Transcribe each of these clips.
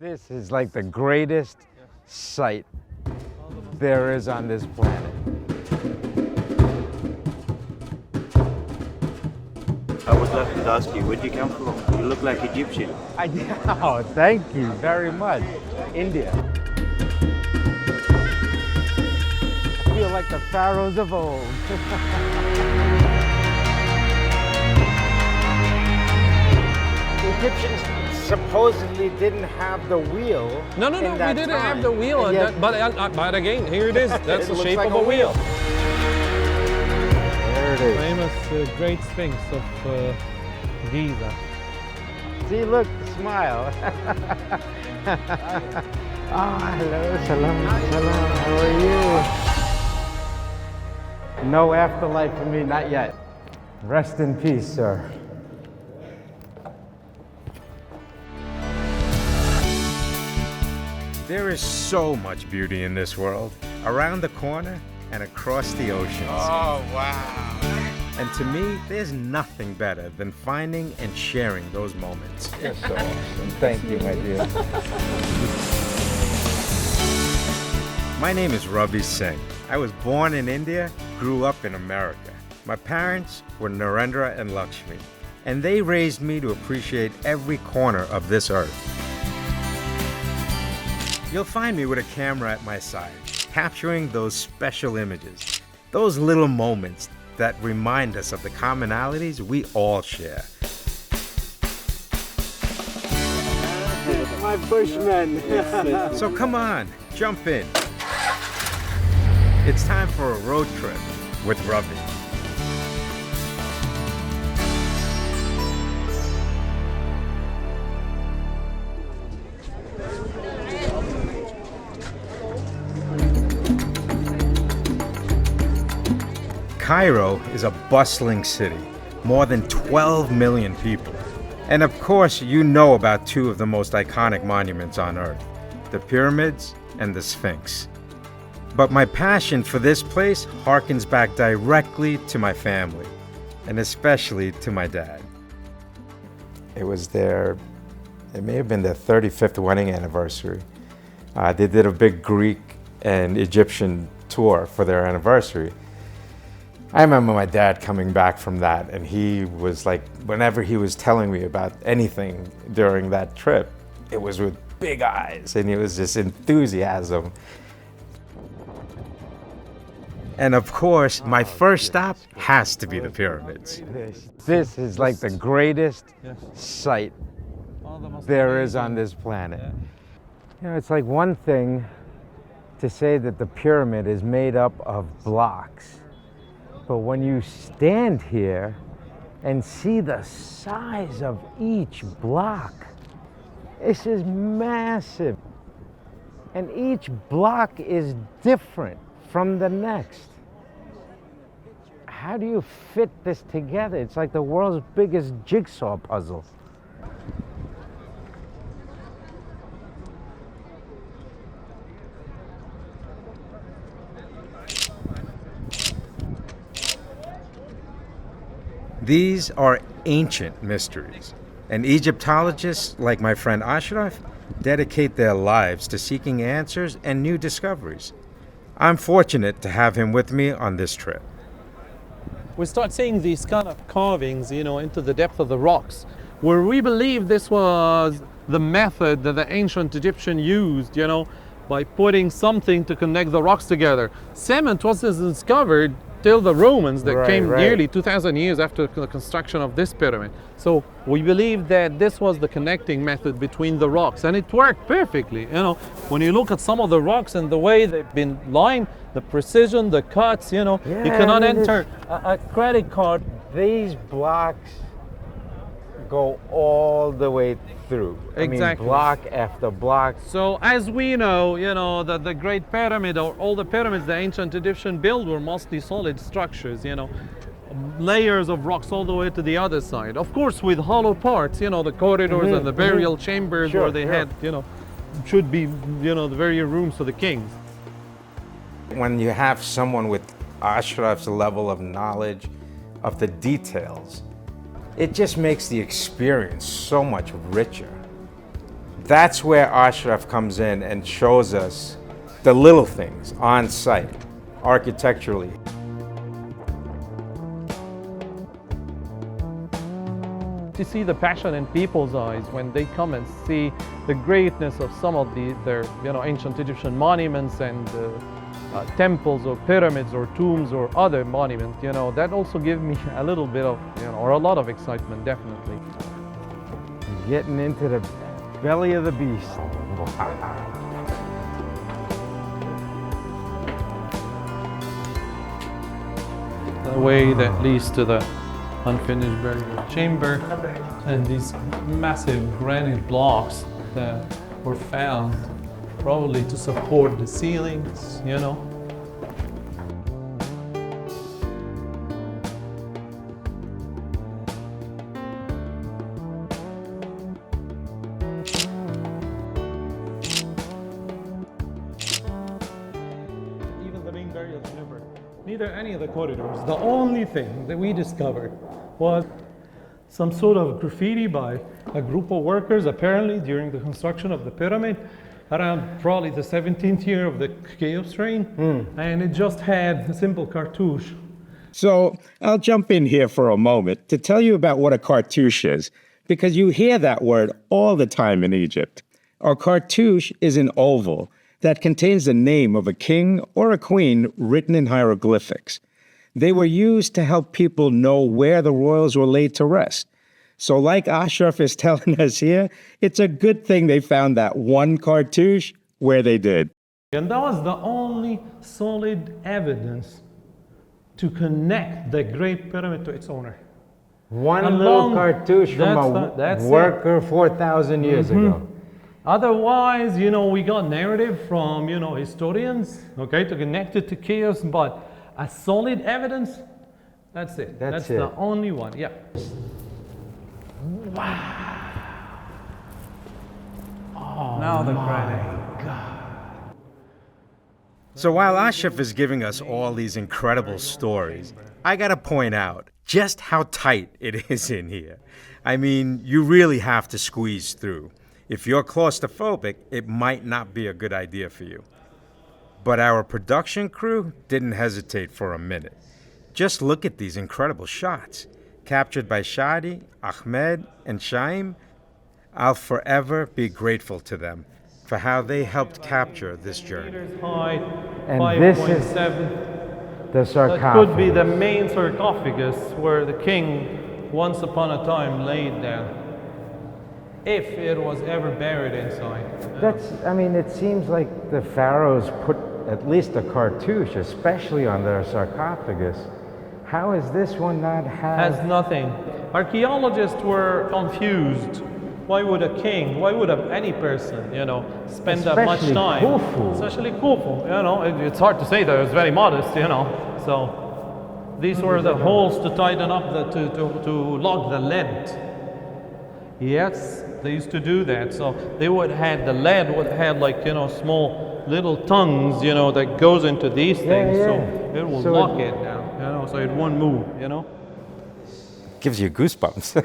This is like the greatest sight there is on this planet. I would like to ask you, where do you come from? You look like Egyptian. Oh, thank you very much. India. I feel like the pharaohs of old. Egyptians supposedly didn't have the wheel. No, we didn't have the wheel. But again, here it is. That's the shape like of a wheel. There it is. Famous Great Sphinx of Giza. See, look, smile. Hello, salam, how are you? No afterlife for me, not yet. Rest in peace, sir. There is so much beauty in this world, around the corner and across the oceans. Oh, wow. And to me, there's nothing better than finding and sharing those moments. You're so awesome. Thank you, my dear. My name is Ravi Singh. I was born in India, grew up in America. My parents were Narendra and Lakshmi, and they raised me to appreciate every corner of this earth. You'll find me with a camera at my side, capturing those special images, those little moments that remind us of the commonalities we all share. My bushmen. So come on, jump in. It's time for a road trip with Ravi. Cairo is a bustling city, more than 12 million people. And of course, you know about two of the most iconic monuments on Earth, the Pyramids and the Sphinx. But my passion for this place harkens back directly to my family, and especially to my dad. It was it may have been their 35th wedding anniversary. They did a big Greek and Egyptian tour for their anniversary. I remember my dad coming back from that, and he was like, whenever he was telling me about anything during that trip, it was with big eyes, and it was just enthusiasm. And of course, my first stop has to be the pyramids. This is like the greatest sight there is on this planet. You know, it's like one thing to say that the pyramid is made up of blocks. But when you stand here and see the size of each block, this is massive. And each block is different from the next. How do you fit this together? It's like the world's biggest jigsaw puzzle. These are ancient mysteries, and Egyptologists like my friend Ashraf dedicate their lives to seeking answers and new discoveries. I'm fortunate to have him with me on this trip. We start seeing these kind of carvings, into the depth of the rocks, where we believe this was the method that the ancient Egyptian used, by putting something to connect the rocks together. Cement wasn't discovered till the Romans that came nearly 2,000 years after the construction of this pyramid. So we believe that this was the connecting method between the rocks, and it worked perfectly. When you look at some of the rocks and the way they've been lined, the precision, the cuts, you cannot enter a credit card. These blocks go all the way through. Exactly. I mean, block after block. So as we know, that the Great Pyramid, or all the pyramids the ancient Egyptian built, were mostly solid structures, layers of rocks all the way to the other side. Of course, with hollow parts, the corridors and the burial chambers where they had, should be, the burial rooms for the kings. When you have someone with Ashraf's level of knowledge of the details, it just makes the experience so much richer. That's where Ashraf comes in and shows us the little things on site, architecturally. To see the passion in people's eyes when they come and see the greatness of some of their ancient Egyptian monuments and temples or pyramids or tombs or other monuments, that also gives me a little bit of, or a lot of excitement, definitely. Getting into the belly of the beast. The way that leads to the unfinished burial chamber, and these massive granite blocks that were found probably to support the ceilings, Even the main burial chamber, neither any of the corridors. The only thing that we discovered was some sort of graffiti by a group of workers, apparently during the construction of the pyramid, around probably the 17th year of the Cheops reign, and it just had a simple cartouche. So I'll jump in here for a moment to tell you about what a cartouche is, because you hear that word all the time in Egypt. A cartouche is an oval that contains the name of a king or a queen written in hieroglyphics. They were used to help people know where the royals were laid to rest. So like Ashraf is telling us here, it's a good thing they found that one cartouche where they did. And that was the only solid evidence to connect the Great Pyramid to its owner. One little cartouche from a worker 4,000 years ago. Otherwise, we got narrative from, historians, to connect it to chaos, but a solid evidence, that's it. That's the only one, yeah. Wow. Oh, now the credit. God. So while Ashraf is giving us all these incredible stories, I gotta point out just how tight it is in here. I mean, you really have to squeeze through. If you're claustrophobic, it might not be a good idea for you. But our production crew didn't hesitate for a minute. Just look at these incredible shots, captured by Shadi, Ahmed, and Shaim. I'll forever be grateful to them for how they helped capture this journey. And this is the sarcophagus. That could be the main sarcophagus where the king once upon a time laid down, if it was ever buried inside. It seems like the pharaohs put at least a cartouche, especially on their sarcophagus. How is this one not have? Has nothing. Archaeologists were confused. Why would a king, why would any person, spend that much time? Khufu. Especially Khufu, it's hard to say that it was very modest, So these were the holes to tighten up, to lock the lead. Yes, they used to do that. So they the lead would have small little tongues, that goes into these things. So it will lock it down, so it won't move, Gives you goosebumps.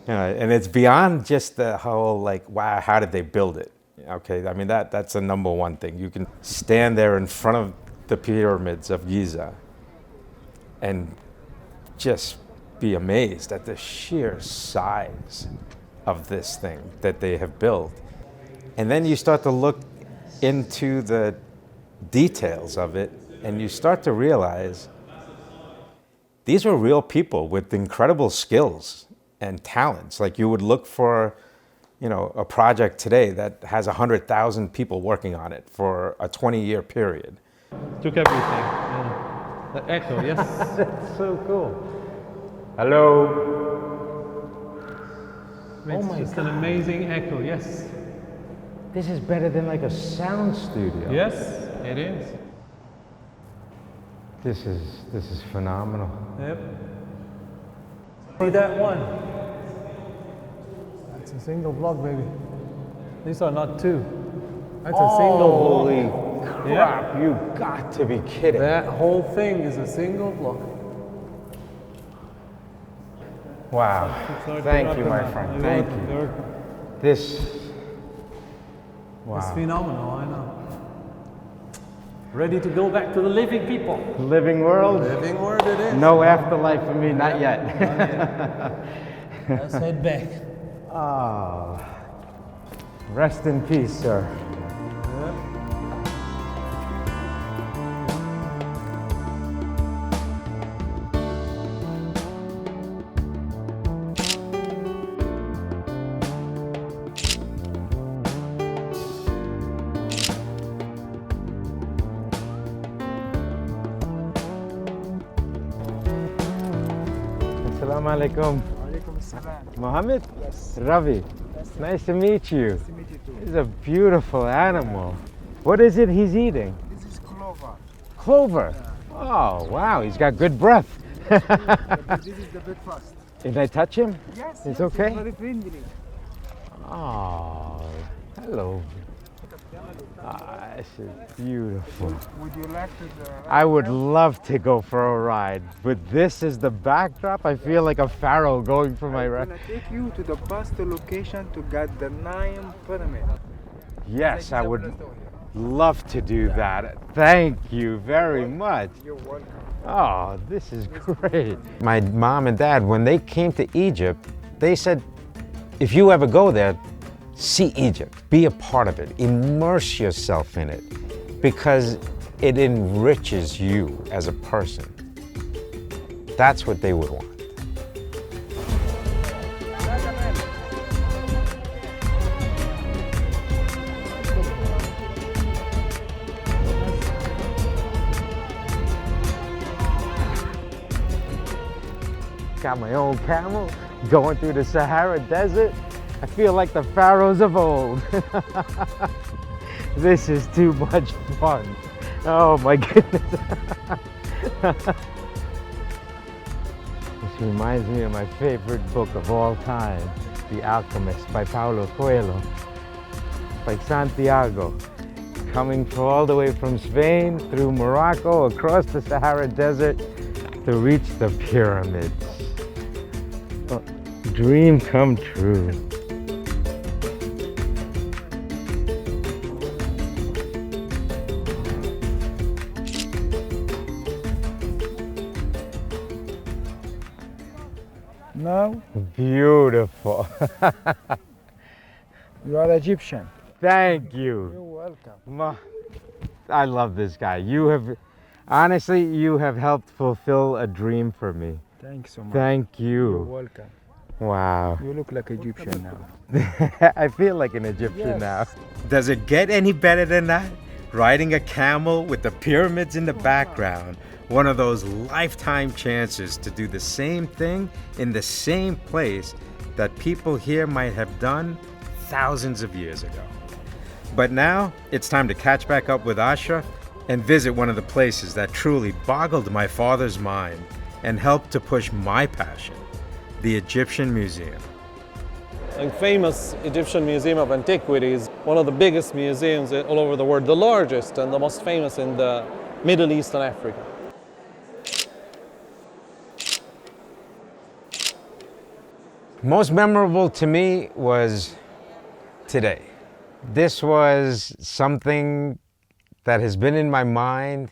And it's beyond just the whole wow, how did they build it? Okay, that's the number one thing. You can stand there in front of the Pyramids of Giza and just be amazed at the sheer size of this thing that they have built. And then you start to look into the details of it, and you start to realize these were real people with incredible skills and talents. Like you would look for, a project today that has 100,000 people working on it for a 20-year period. Took everything. The echo, yes. That's so cool. Hello. It's just an amazing echo, yes. This is better than a sound studio. Yes, it is. This is phenomenal. Yep. See that one? That's a single block, baby. These are not two. That's a single block. Holy crap, you got to be kidding. That whole thing is a single block. Wow. Thank you, my friend. Thank you. It's phenomenal, I know. Ready to go back to the living people. Living world? Living world it is. No afterlife for me, not yet. Let's head back. Oh, rest in peace, sir. Assalamu alaikum. Mohammed? Yes. Ravi. Nice to meet you. Nice to meet you too. This is a beautiful animal. What is it he's eating? This is clover. Clover. Oh, wow, he's got good breath. This is the breakfast. Can I touch him? Yes. It's okay? Very friendly. Oh, hello. Ah, this is beautiful. Would you like to? I would love to go for a ride, but this is the backdrop. I feel like a pharaoh going for my I'm ride. gonna take you to the best location to get the 9 pyramid. Yes, I would love to do that. Thank you very much. You're welcome. Oh, this is great. My mom and dad, when they came to Egypt, they said, if you ever go there, see Egypt, be a part of it, immerse yourself in it, because it enriches you as a person. That's what they would want. Got my own camel, going through the Sahara Desert. I feel like the pharaohs of old. This is too much fun. Oh my goodness. This reminds me of my favorite book of all time, The Alchemist by Paulo Coelho. Like Santiago, coming all the way from Spain, through Morocco, across the Sahara Desert, to reach the pyramids. Oh, dream come true. Now Beautiful. you are Egyptian. Thank You're you. welcome. I love this guy. Honestly, you have helped fulfill a dream for me. Thanks so much. Thank You're you. welcome. Wow. You look like Egyptian now. I feel like an Egyptian Yes. now. Does it get any better than that? Riding a camel with the pyramids in the background. One of those lifetime chances to do the same thing in the same place that people here might have done thousands of years ago. But now it's time to catch back up with Ashraf and visit one of the places that truly boggled my father's mind and helped to push my passion, the Egyptian Museum. A famous Egyptian Museum of Antiquities, one of the biggest museums all over the world, the largest and the most famous in the Middle East and Africa. Most memorable to me was today. This was something that has been in my mind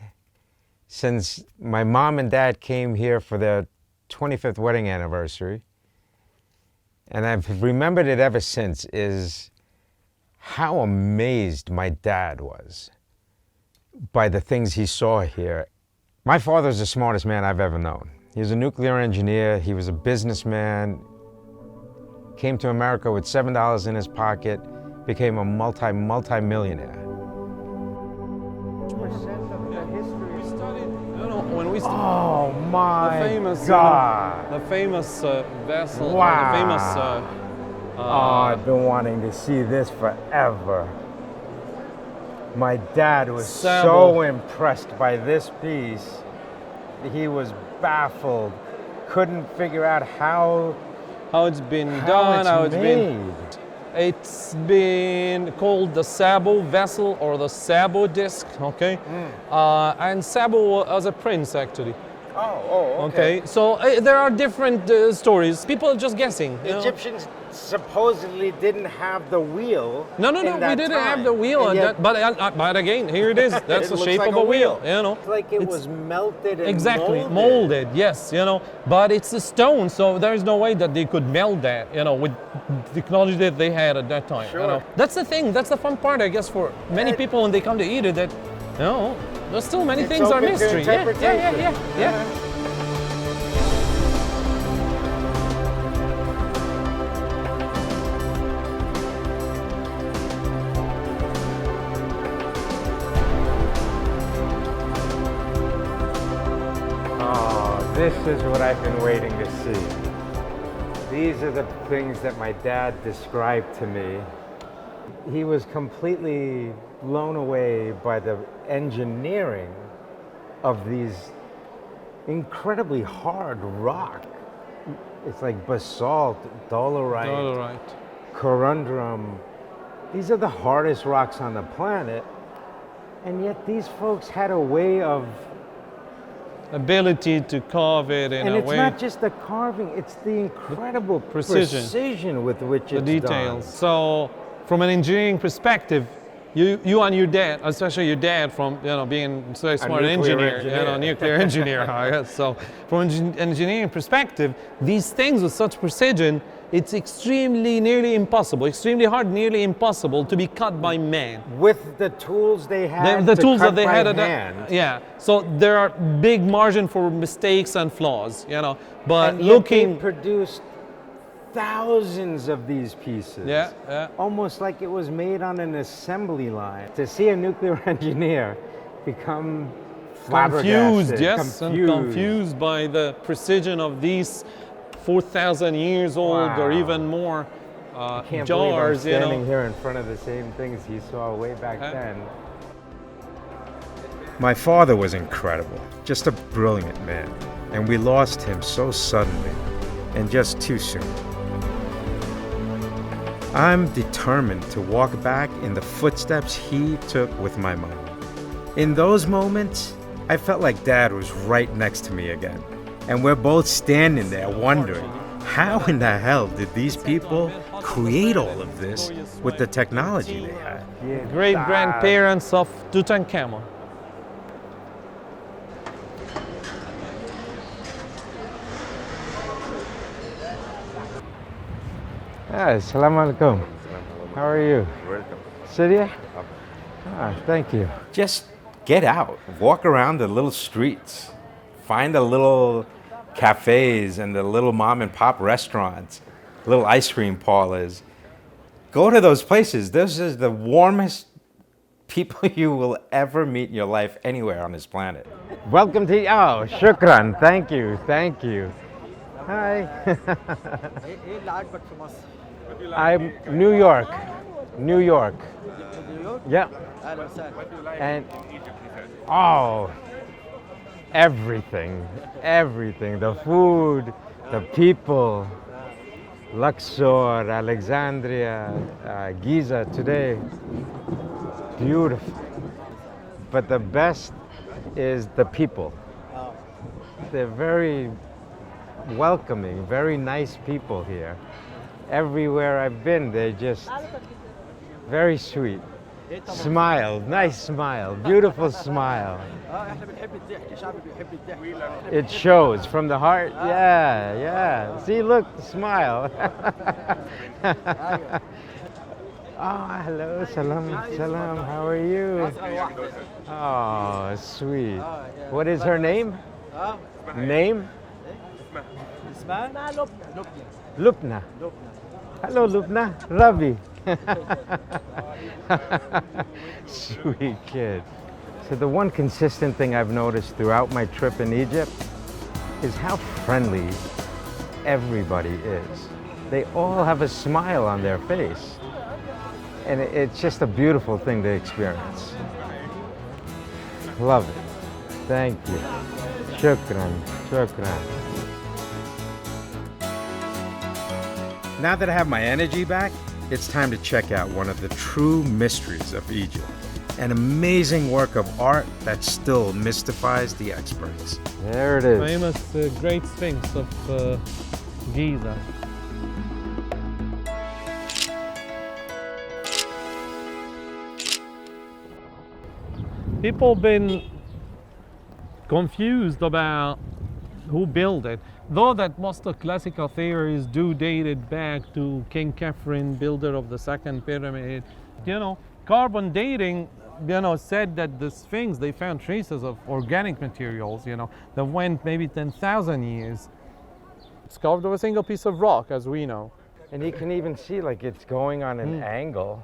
since my mom and dad came here for their 25th wedding anniversary. And I've remembered it ever since, is how amazed my dad was by the things he saw here. My father's the smartest man I've ever known. He was a nuclear engineer, he was a businessman, came to America with $7 in his pocket, became a multi-millionaire. When we Oh my the famous, God! the famous vessel, Wow. the famous. Oh, I've been wanting to see this forever. My dad was so Sable. impressed by this piece. He was baffled, couldn't figure out how it's been done, it's how it's made. been. It's been called the Sabo vessel or the Sabo disc, okay? And Sabo was a prince actually. Oh, Okay, so there are different stories. People are just guessing. You know? Egyptians supposedly didn't have the wheel. No, in we that didn't time. have the wheel, And yet but again, here it is. That's it the looks shape like of a wheel. You know, It's like it It's- was melted and exactly molded. Yes, you know, but it's a stone, so there's no way that they could melt that. You know, with technology that they had at that time. You Sure. know, that's the thing. That's the fun part, I guess, for many people when they come to eat it. That, you know, there's still many It's things are open to mystery. interpretation. Yeah. Oh, this is what I've been waiting to see. These are the things that my dad described to me. He was completely blown away by the engineering of these incredibly hard rock. It's like basalt, dolerite, All right. corundum. These are the hardest rocks on the planet. And yet these folks had a way of, Ability to carve it in and a it's way. not just the carving, it's the incredible precision. with which The it's details. done. So, from an engineering perspective, you and your dad, especially your dad, from being so a smart nuclear engineer, nuclear engineer. I guess. So, from an engineering perspective, these things with such precision, it's extremely extremely hard, nearly impossible to be cut by man. With the tools they had, The to tools cut that they by had at hand, that, yeah. So there are big margin for mistakes and flaws, But and yet looking, they produced thousands of these pieces. yeah. Almost like it was made on an assembly line. To see a nuclear engineer become confused, flabbergasted, yes, and confused by the precision of these 4,000 years old or Wow. even more Can't jars. believe I'm standing here in front of the same things he saw way back then. My father was incredible, just a brilliant man, and we lost him so suddenly and just too soon. I'm determined to walk back in the footsteps he took with my money. In those moments, I felt like Dad was right next to me again. And we're both standing there wondering, how in the hell did these people create all of this with the technology they had? Great grandparents of Tutankhamun. Assalamu alaikum. How are you? Welcome. Syria? Thank you. Just get out, walk around the little streets, find the little cafes and the little mom and pop restaurants, little ice cream parlors. Go to those places. This is the warmest people you will ever meet in your life anywhere on this planet. Welcome to, shukran. Thank you. Hi. I'm New York. Yeah. And everything. The food, the people. Luxor, Alexandria, Giza today. Beautiful. But the best is the people. They're very welcoming, very nice people here. Everywhere I've been, they're just very sweet. Smile, nice smile, beautiful smile. It shows from the heart. Yeah. See, look, smile. Hello, salam. How are you? Oh, sweet. What is her name? Name? Lubna. Hello, Lubna. Ravi. Sweet kid. So the one consistent thing I've noticed throughout my trip in Egypt is how friendly everybody is. They all have a smile on their face. And it's just a beautiful thing to experience. Love it. Thank you. Shukran. Now that I have my energy back, it's time to check out one of the true mysteries of Egypt. An amazing work of art that still mystifies the experts. There it is. Famous Great Sphinx of Giza. People been confused about who built it. Though that most of classical theories do date it back to King Khafre, builder of the second pyramid. Carbon dating, said that the Sphinx, they found traces of organic materials, that went maybe 10,000 years. It's carved of a single piece of rock, as we know. And you can even see like it's going on an angle.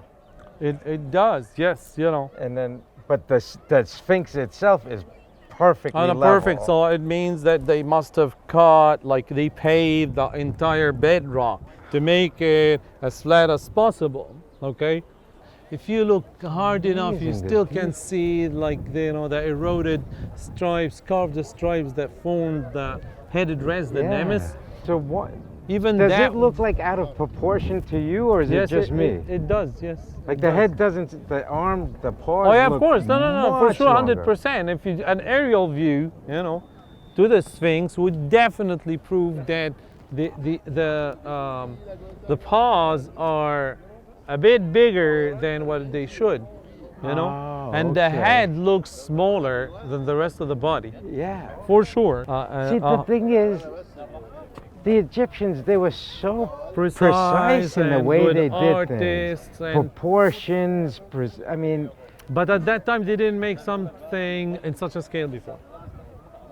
It does, yes, And then, but the Sphinx itself is perfectly level. Perfect, so it means that they must have cut, like they paved the entire bedrock to make it as flat as possible, okay? If you look hard enough, you still can see like the eroded stripes, carved stripes that formed the headed rest, the nemes. So what? Even Does that it look like out of proportion to you, or is yes, it just me? It does, yes. Like the head doesn't, the arm, the paws. Oh yeah, of look course. No, for much sure, longer. 100%. If you an aerial view, to the Sphinx would definitely prove that the paws are a bit bigger than what they should, and the head looks smaller than the rest of the body. Yeah. For sure. See, the thing is, the Egyptians, they were so precise in the and way good they did artists things. and- Proportions, I mean, But at that time, they didn't make something in such a scale before.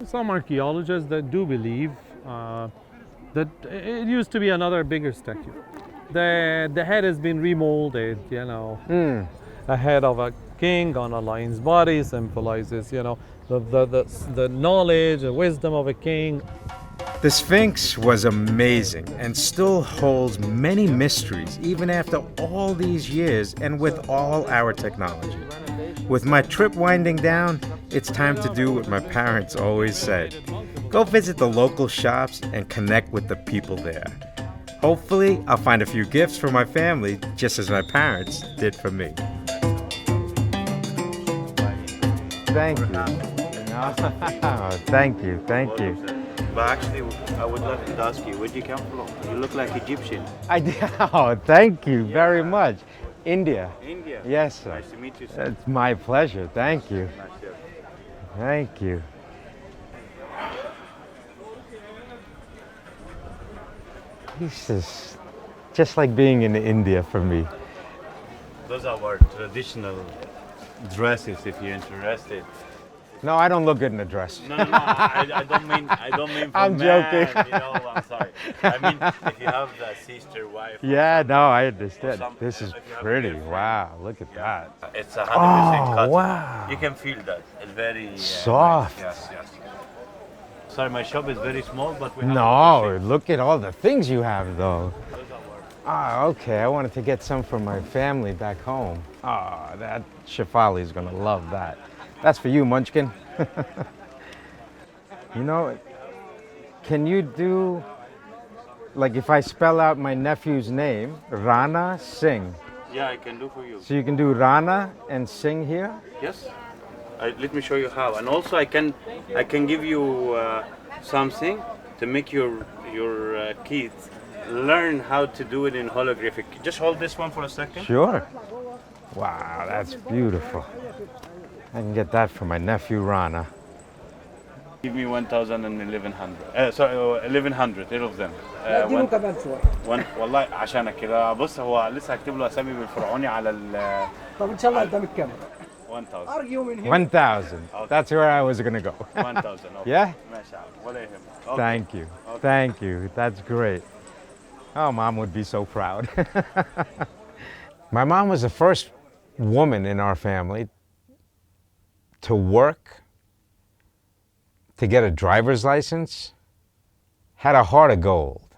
Some archaeologists that do believe that it used to be another bigger statue. The head has been remolded, A head of a king on a lion's body symbolizes, the knowledge, the wisdom of a king. the Sphinx was amazing and still holds many mysteries even after all these years and with all our technology. With my trip winding down, it's time to do what my parents always said. Go visit the local shops and connect with the people there. Hopefully, I'll find a few gifts for my family, just as my parents did for me. Thank you. Thank you. But actually, I would like to ask you, where do you come from? You look like Egyptian. Thank you very much. India. India? Yes, sir. Nice to meet you, sir. It's my pleasure. Thank you. Nice to- Thank you. This is just like being in India for me. Those are our traditional dresses, if you're interested. No, I don't look good in a dress. No, I don't mean for I'm men, joking. I'm sorry. I mean, if you have the sister, wife. or Yeah, no, I understand. something, This is if you have pretty. girlfriend. Wow, look at that. It's 100% Oh, cotton. wow. You can feel that. It's very Soft. Nice. Yes. Sorry, my shop is very small, but we have. No, look at all the things you have, though. Ah, okay. I wanted to get some for my family back home. Ah, that Shefali's gonna love that. That's for you, Munchkin. Can you do, like if I spell out my nephew's name, Rana Singh. Yeah, I can do for you. So you can do Rana and Singh here? Yes. Let me show you how. And also, I can give you something to make your kids learn how to do it in holographic. Just hold this one for a second. Sure. Wow, that's beautiful. I can get that for my nephew Rana. Give me 1,000 and 1,100. Sorry, 1,100 all of them. اديله كمان شويه. والله عشانك كده. بص هو لسه هكتب له اسامي بالفرعوني على ال طب ان شاء الله قدام الكاميرا. 1,000. ارجو من هنا. 1,000. That's where I was gonna go. 1,000. Okay. Yeah? ماشي ولا يهمك. Okay. Thank you. Okay. Thank you. That's great. Oh, Mom would be so proud. My mom was the first woman in our family to work, to get a driver's license, had a heart of gold.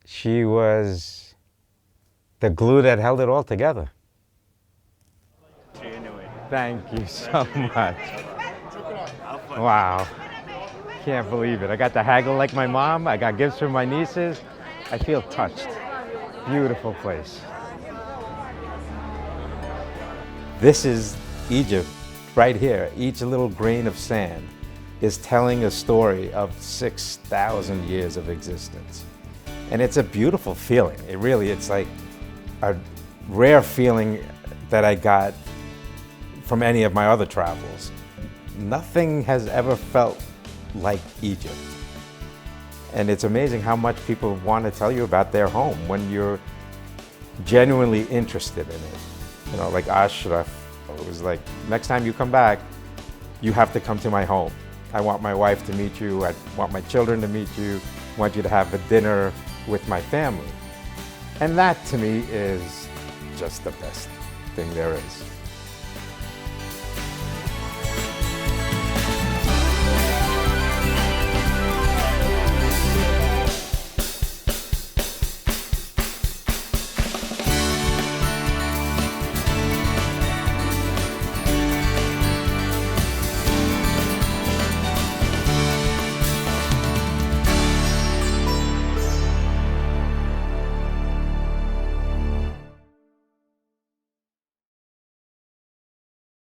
She was the glue that held it all together. Anyway. Thank you so much. Wow. Can't believe it. I got to haggle like my mom. I got gifts from my nieces. I feel touched. Beautiful place. This is Egypt right here. Each little grain of sand is telling a story of 6,000 years of existence. And it's a beautiful feeling. It really, it's like a rare feeling that I got from any of my other travels. Nothing has ever felt like Egypt. And it's amazing how much people want to tell you about their home when you're genuinely interested in it. You know, like Ashraf, it was like, next time you come back, you have to come to my home. I want my wife to meet you, I want my children to meet you, I want you to have a dinner with my family. And that to me is just the best thing there is.